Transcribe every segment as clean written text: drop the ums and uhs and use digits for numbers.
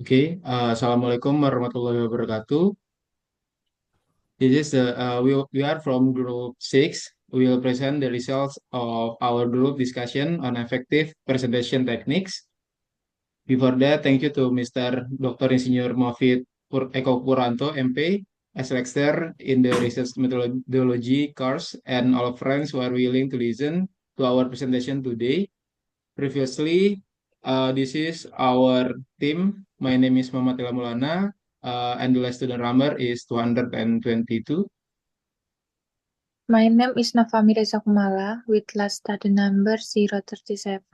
Assalamualaikum warahmatullahi wabarakatuh. This is we are from Group 6. We will present the results of our group discussion on effective presentation techniques. Before that, thank you to Mr. Dr. Insinyur Mofid Eko Puranto, MP, as lecturer in the research methodology course, and all friends who are willing to listen to our presentation today. Previously, this is our team. My name is Muhammad Ila Maulana, and the last student number is 222. My name is Nafami Reza Kumala with last study number 037.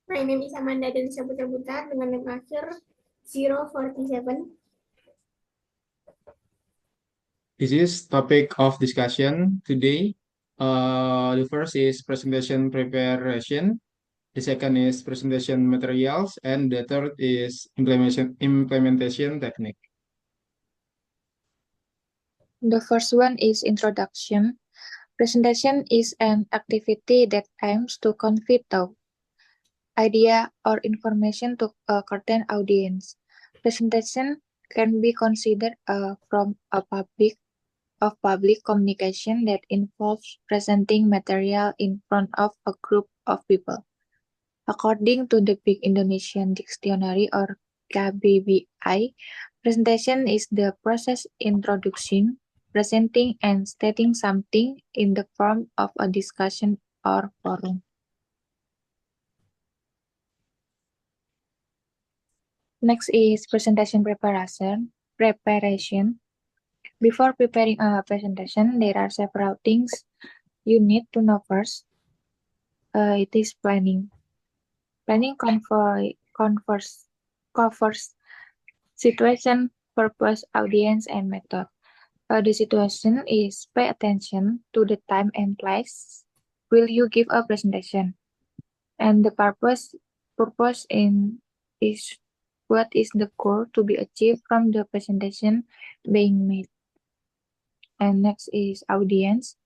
My name is Amanda Denisa Putra dengan name akhir 047. This is topic of discussion today. The first is presentation preparation. The second is presentation materials, and the third is implementation technique. The first one is introduction. Presentation is an activity that aims to convey thought, idea, or information to a certain audience. Presentation can be considered a form of public communication that involves presenting material in front of a group of people. According to the Big Indonesian Dictionary or KBBI, presentation is the process introducing, presenting, and stating something in the form of a discussion or forum. Next is presentation preparation. Before preparing a presentation, there are several things you need to know first. It is planning. Planning covers situation, purpose, audience, and method. The situation is pay attention to the time and place will you give a presentation, and the purpose is what is the goal to be achieved from the presentation being made. And next is audience.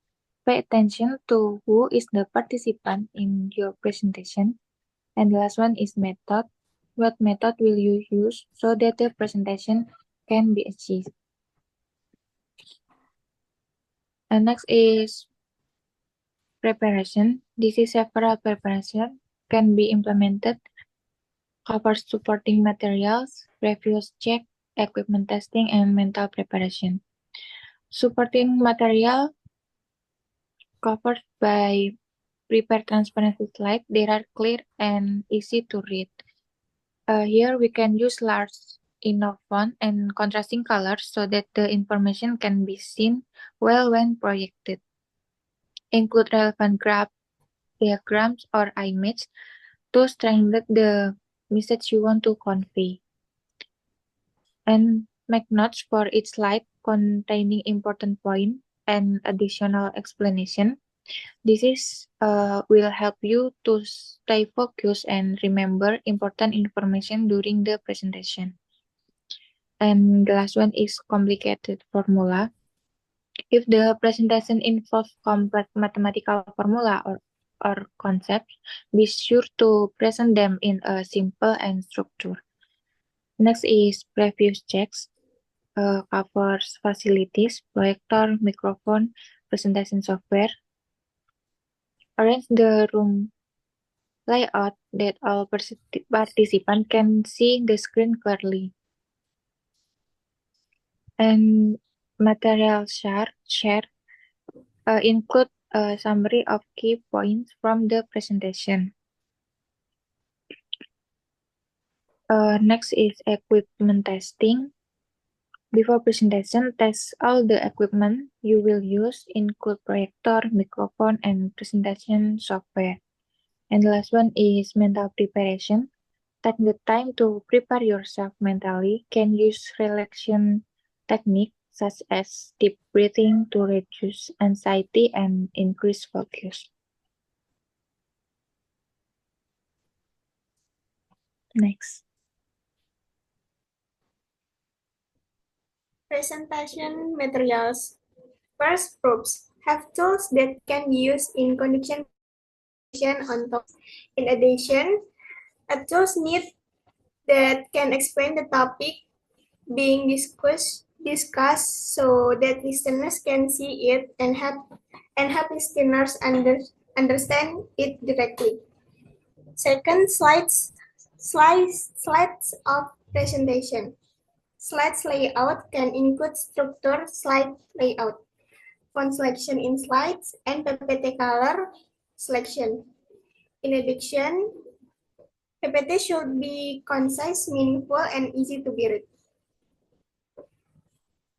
Pay attention to who is the participant in your presentation. And the last one is method. What method will you use so that the presentation can be achieved? And next is preparation. This is several preparation can be implemented. Covers supporting materials, previous check, equipment testing, and mental preparation. Supporting material covered by prepare transparency slide. They are clear and easy to read. Here we can use large enough font and contrasting colors so that the information can be seen well when projected. Include relevant graph, diagrams, or image to strengthen the message you want to convey. And make notes for each slide containing important point and additional explanation. This will help you to stay focused and remember important information during the presentation. And the last one is complicated formula. If the presentation involves complex mathematical formula or concepts, be sure to present them in a simple and structure. Next is previous checks. Covers facilities, projector, microphone, presentation software. Arrange the room layout that all participants can see the screen clearly. And material share include a summary of key points from the presentation. Next is equipment testing. Before presentation, test all the equipment you will use, include projector, microphone, and presentation software. And the last one is mental preparation. Take the time to prepare yourself mentally. Can use relaxation technique such as deep breathing to reduce anxiety and increase focus. Next. Presentation materials. First, props have tools that can be used in conduction on top. In addition, A tools need that can explain the topic being discussed so that listeners can see it and help listeners understand it directly. Second, slides of presentation. Slides layout can include structure slide layout, font selection in slides, and PPT color selection. In addition, PPT should be concise, meaningful, and easy to be read.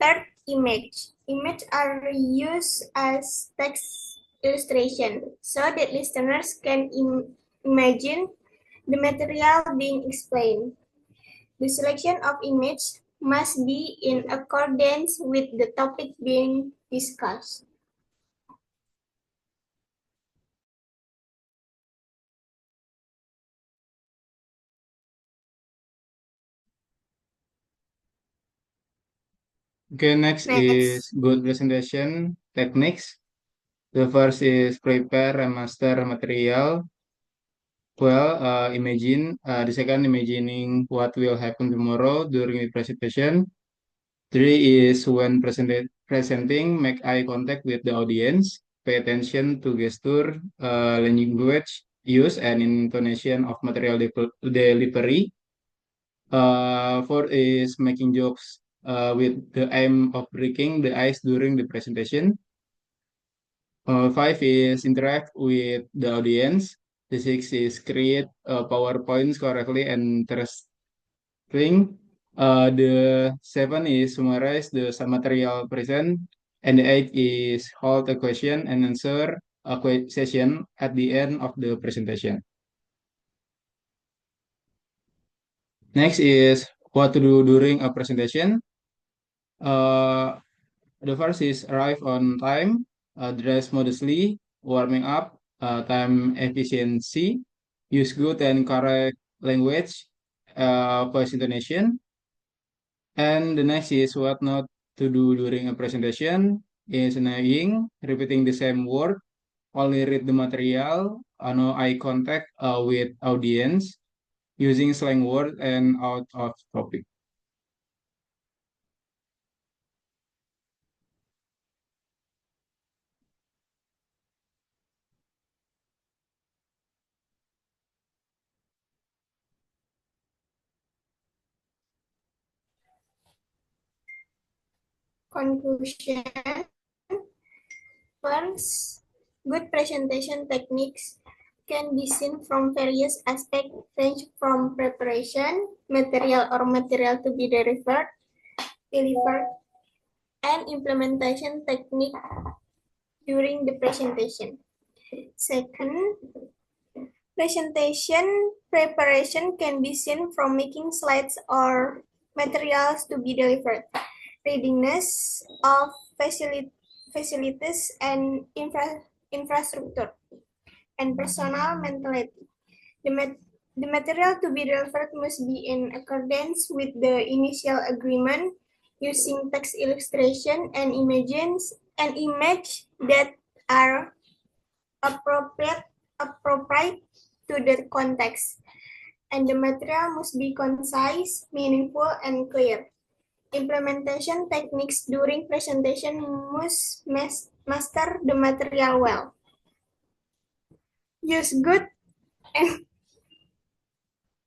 Third, image. Images are used as text illustration so that listeners can imagine the material being explained. The selection of image must be in accordance with the topic being discussed. Okay, next is Next, good presentation techniques. The first is prepare and master material. Well, the second, imagining what will happen tomorrow during the presentation. Three is when presenting, make eye contact with the audience. Pay attention to gesture, language use, and intonation of material delivery. Four is making jokes with the aim of breaking the ice during the presentation. Five is interact with the audience. The six is create PowerPoints correctly and interesting. The seven is summarize the some material present, and the eight is hold a question and answer a session at the end of the presentation. Next is what to do during a presentation. Uh, the first is arrive on time, dress modestly, warming up, time efficiency, use good and correct language, voice intonation. And the next is what not to do during a presentation is nagging, repeating the same word, only read the material, no eye contact with audience, using slang word and out of topic. conclusion. First, good presentation techniques can be seen from various aspects, range from preparation, material to be delivered, and implementation technique during the presentation. Second, presentation preparation can be seen from making slides or materials to be delivered, readiness of facilities and infrastructure, and personal mentality. The material to be delivered must be in accordance with the initial agreement using text illustration and image that are appropriate to the context. And the material must be concise, meaningful, and clear. Implementation techniques during presentation must master the material well. Use good and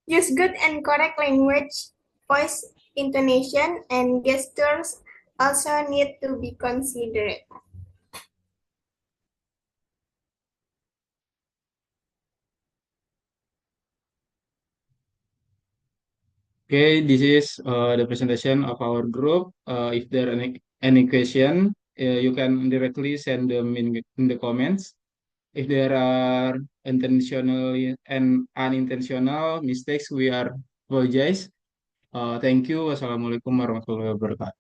Use good and correct language, voice intonation, and gestures also need to be considered. Okay, this is the presentation of our group. If there are any question, you can directly send them in the comments. If there are intentional and unintentional mistakes, we are apologize. Thank you. Wassalamualaikum warahmatullahi wabarakatuh.